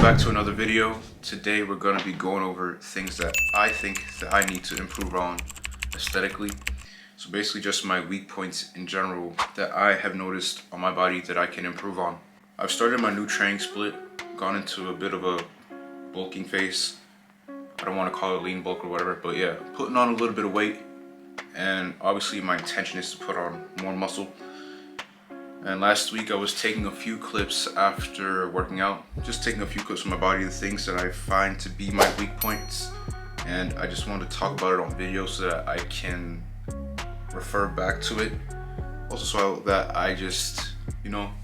back to another video. Today we're going to be going over things that I think that I need to improve on aesthetically. So basically just my weak points in general that I have noticed on my body that I can improve on. I've started my new training split, gone into a bit of a bulking phase. I don't want to call it lean bulk or whatever, but yeah, putting on a little bit of weight. And obviously my intention is to put on more muscle. And last week I was taking a few clips after working out, just taking a few clips from my body, the things that I find to be my weak points. And I just wanted to talk about it on video so that I can refer back to it. Also so that I just,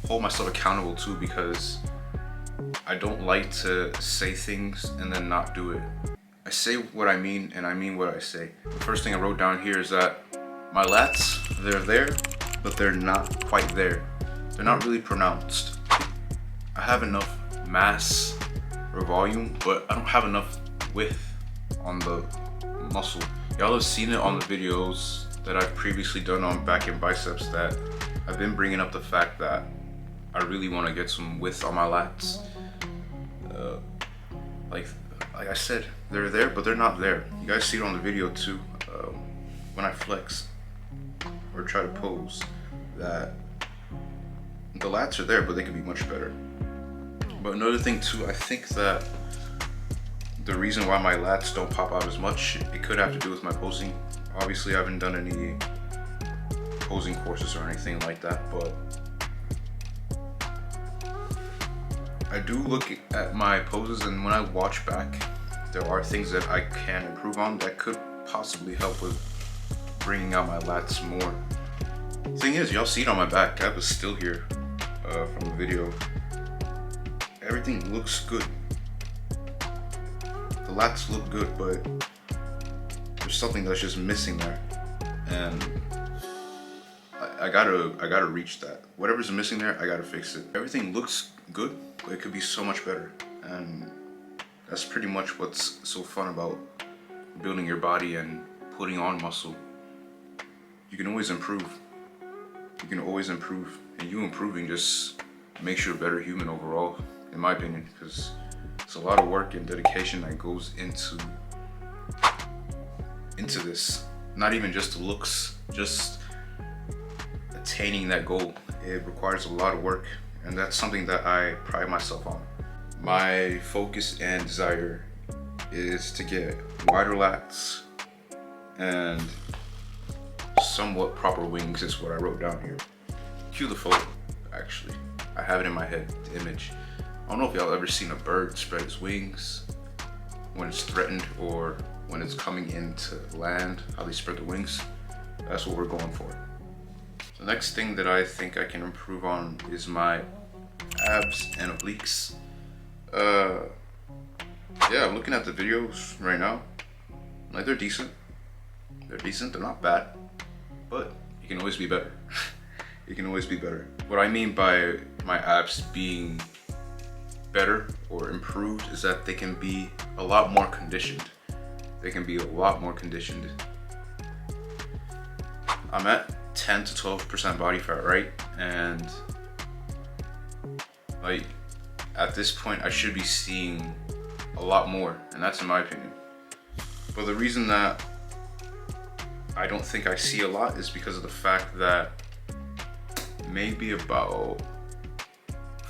hold myself accountable too, because I don't like to say things and then not do it. I say what I mean and I mean what I say. The first thing I wrote down here is that my lats, they're there, but they're not quite there. They're not really pronounced. I have enough mass or volume, but I don't have enough width on the muscle. Y'all have seen it on the videos that I've previously done on back and biceps that I've been bringing up the fact that I really want to get some width on my lats. Like I said, they're there, but they're not there. You guys see it on the video too, when I flex or try to pose, that the lats are there, but they could be much better. But another thing too, I think that the reason why my lats don't pop out as much, it could have to do with my posing. Obviously, I haven't done any posing courses or anything like that, but I do look at my poses, and when I watch back, there are things that I can improve on that could possibly help with bringing out my lats more. The thing is, y'all see it on my back. I have a still here from the video. Everything looks good. The lats look good, but there's something that's just missing there, and I gotta reach that. Whatever's missing there, I gotta fix it. Everything looks good, but it could be so much better, and that's pretty much what's so fun about building your body and putting on muscle. You can always improve. You can always improve, and you improving just makes you a better human overall, in my opinion, because it's a lot of work and dedication that goes into this. Not even just the looks, just attaining that goal. It requires a lot of work, and that's something that I pride myself on. My focus and desire is to get wider lats and somewhat proper wings, is what I wrote down here. Cue the photo, actually. I have it in my head, the image. I don't know if y'all ever seen a bird spread its wings when it's threatened or when it's coming into land, how they spread the wings. That's what we're going for. The next thing that I think I can improve on is my abs and obliques. Yeah, I'm looking at the videos right now. Like, they're decent. They're not bad. But you can always be better. You can always be better. What I mean by my abs being better or improved is that they can be a lot more conditioned. I'm at 10 to 12% body fat, right? And like at this point I should be seeing a lot more, and that's in my opinion. But the reason that I don't think I see a lot is because of the fact that maybe for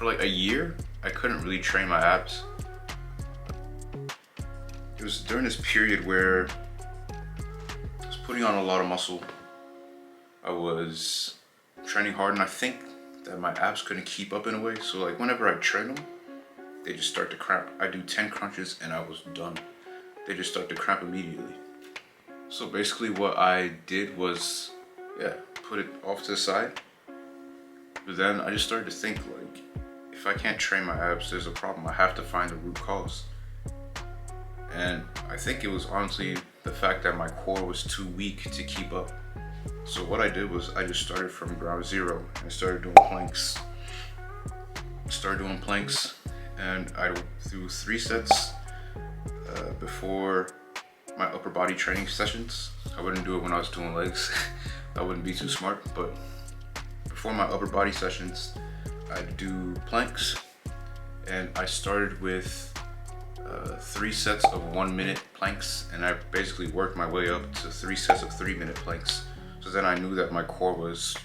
like a year, I couldn't really train my abs. It was during this period where I was putting on a lot of muscle. I was training hard, and I think that my abs couldn't keep up in a way. So like whenever I train them, they just start to cramp. I do 10 crunches and I was done. They just start to cramp immediately. So basically what I did was, put it off to the side. But then I just started to think, like, if I can't train my abs, there's a problem. I have to find the root cause. And I think it was honestly the fact that my core was too weak to keep up. So what I did was I just started from ground zero and started doing planks. And I threw 3 sets before my upper body training sessions. I wouldn't do it when I was doing legs. That wouldn't be too smart, but before my upper body sessions, I'd do planks, and I started with 3 sets of 1 minute planks, and I basically worked my way up to 3 sets of 3 minute planks. So then I knew that my core was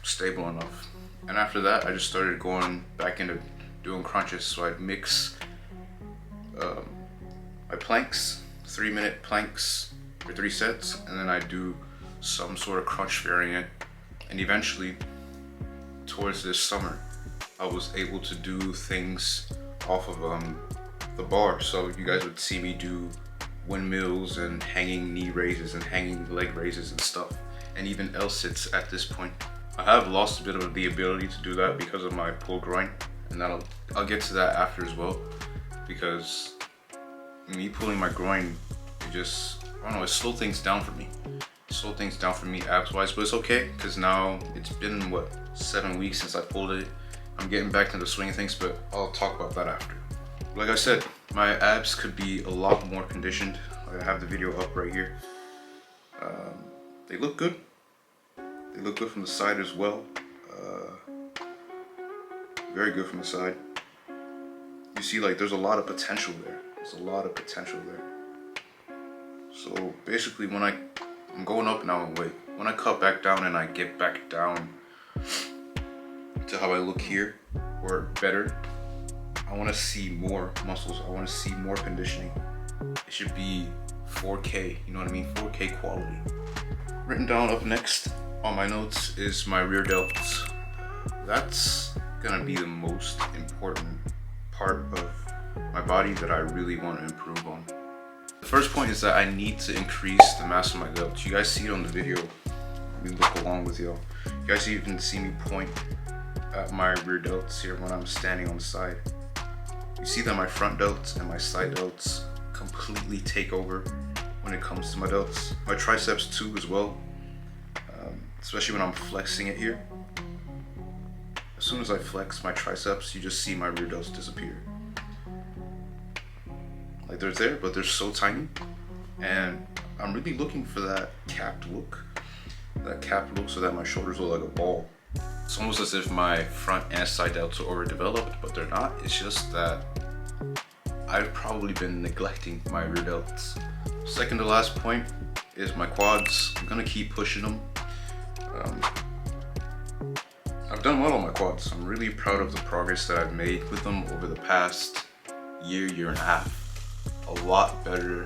stable enough. And after that, I just started going back into doing crunches. So I'd mix my planks, 3 minute planks for 3 sets, and then I'd do some sort of crunch variant. And eventually, towards this summer, I was able to do things off of the bar. So you guys would see me do windmills and hanging knee raises and hanging leg raises and stuff, and even L-sits at this point. I have lost a bit of the ability to do that because of my pull groin, and I'll get to that after as well, because me pulling my groin, I don't know, it slowed things down for me. Slow things down for me abs wise, but it's okay because now it's been what, 7 weeks since I pulled it. I'm getting back into the swing of things, but I'll talk about that after. Like I said, my abs could be a lot more conditioned. I have the video up right here. They look good. They look good from the side as well. Very good from the side. You see, like, there's a lot of potential there. There's a lot of potential there. So basically, when I'm going up now in weight, when I cut back down and I get back down to how I look here, or better, I want to see more muscles. I want to see more conditioning. It should be 4K, you know what I mean? 4K quality. Written down up next on my notes is my rear delts. That's gonna be the most important part of my body that I really want to improve on. The first point is that I need to increase the mass of my delts. You guys see it on the video. Let me look along with y'all. You guys even see me point at my rear delts here when I'm standing on the side. You see that my front delts and my side delts completely take over when it comes to my delts. My triceps too as well, especially when I'm flexing it here. As soon as I flex my triceps, you just see my rear delts disappear. Like, they're there, but they're so tiny. And I'm really looking for that capped look. That capped look so that my shoulders look like a ball. It's almost as if my front and side delts are overdeveloped, but they're not. It's just that I've probably been neglecting my rear delts. Second to last point is my quads. I'm gonna keep pushing them. I've done well on my quads. I'm really proud of the progress that I've made with them over the past year and a half. A lot better.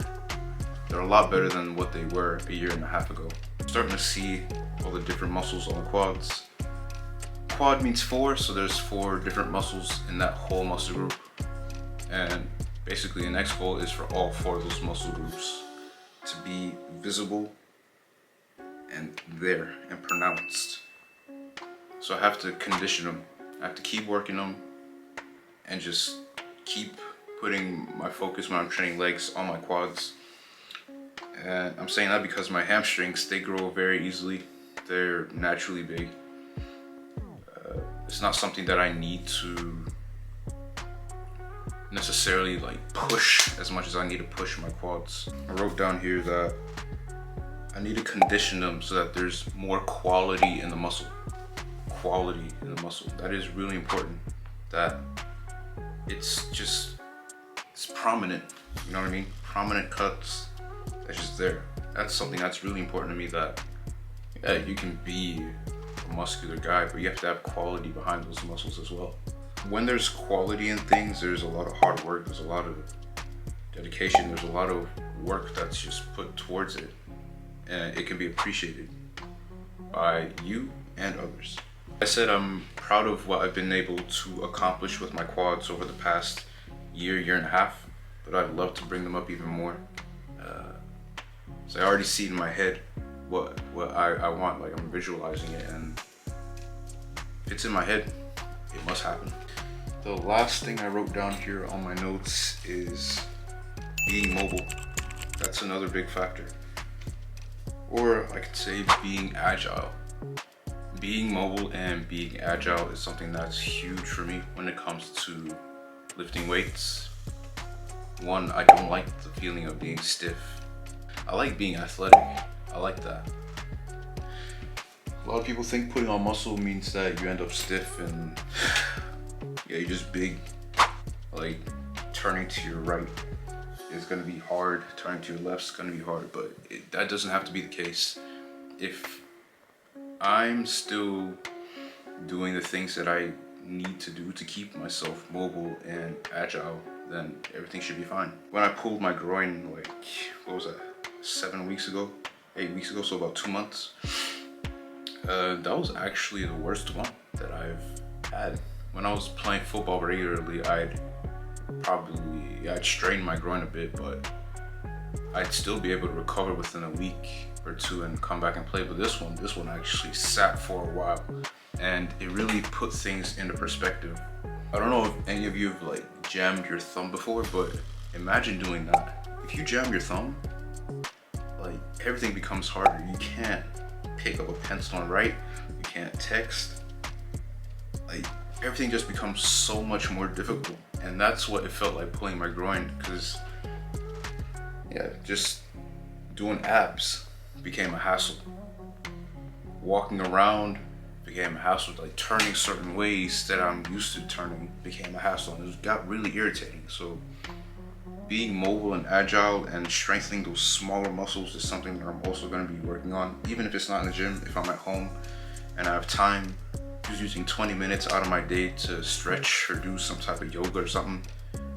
They're a lot better than what they were a year and a half ago. I'm starting to see all the different muscles on the quads. Quad means 4, so there's 4 different muscles in that whole muscle group. And basically the next goal is for all 4 of those muscle groups to be visible and there and pronounced. So I have to condition them. I have to keep working them and just keep putting my focus when I'm training legs on my quads. And I'm saying that because my hamstrings, they grow very easily. They're naturally big. It's not something that I need to necessarily like push as much as I need to push my quads. I wrote down here that I need to condition them so that there's more quality in the muscle. Quality in the muscle. That is really important. That it's prominent. You know what I mean? Prominent cuts. That's just there. That's something that's really important to me, that yeah, you can be a muscular guy, but you have to have quality behind those muscles as well. When there's quality in things, there's a lot of hard work, there's a lot of dedication, there's a lot of work that's just put towards it, and it can be appreciated by you and others. I said I'm proud of what I've been able to accomplish with my quads over the past year and a half, but I'd love to bring them up even more. So I already see in my head what I want, like I'm visualizing it, and if it's in my head, it must happen. The last thing I wrote down here on my notes is being mobile. That's another big factor. Or I could say being agile. Being mobile and being agile is something that's huge for me when it comes to lifting weights. One, I don't like the feeling of being stiff. I like being athletic. I like that. A lot of people think putting on muscle means that you end up stiff and yeah, you're just big. like turning to your right is gonna be hard, turning to your left is gonna be hard, but that doesn't have to be the case. If I'm still doing the things that I need to do to keep myself mobile and agile, then everything should be fine. When I pulled my groin, like, what was that, 7 weeks ago, 8 weeks ago, so about 2 months, that was actually the worst one that I've had. When I was playing football regularly, I'd strain my groin a bit, but I'd still be able to recover within a week or two and come back and play. But this one actually sat for a while, and it really put things into perspective. I don't know if any of you have like jammed your thumb before, but imagine doing that. If you jam your thumb, like everything becomes harder. You can't pick up a pencil and write, you can't text, like everything just becomes so much more difficult. And that's what it felt like pulling my groin, because yeah, just doing abs became a hassle. Walking around became a hassle. Like turning certain ways that I'm used to turning became a hassle, and it got really irritating. So being mobile and agile and strengthening those smaller muscles is something that I'm also going to be working on. Even if it's not in the gym, if I'm at home and I have time, just using 20 minutes out of my day to stretch or do some type of yoga or something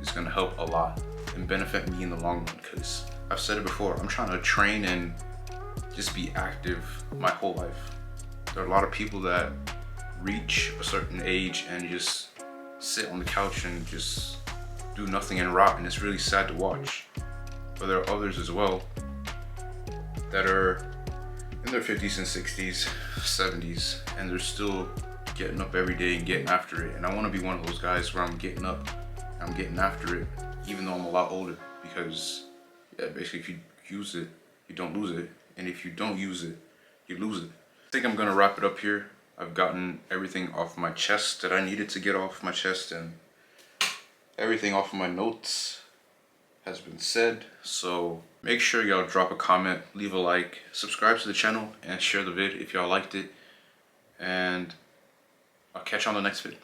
is going to help a lot and benefit me in the long run. Because I've said it before, I'm trying to train and just be active my whole life. There are a lot of people that reach a certain age and just sit on the couch and just do nothing and rot, and it's really sad to watch. But there are others as well that are in their 50s and 60s, 70s, and they're still getting up every day and getting after it. And I want to be one of those guys where I'm getting up, I'm getting after it, even though I'm a lot older. Because yeah, basically if you use it, you don't lose it, and if you don't use it, you lose it. I think I'm gonna wrap it up here. I've gotten everything off my chest that I needed to get off my chest, and everything off of my notes has been said. So make sure y'all drop a comment, leave a like, subscribe to the channel, and share the vid if y'all liked it. And I'll catch you on the next vid.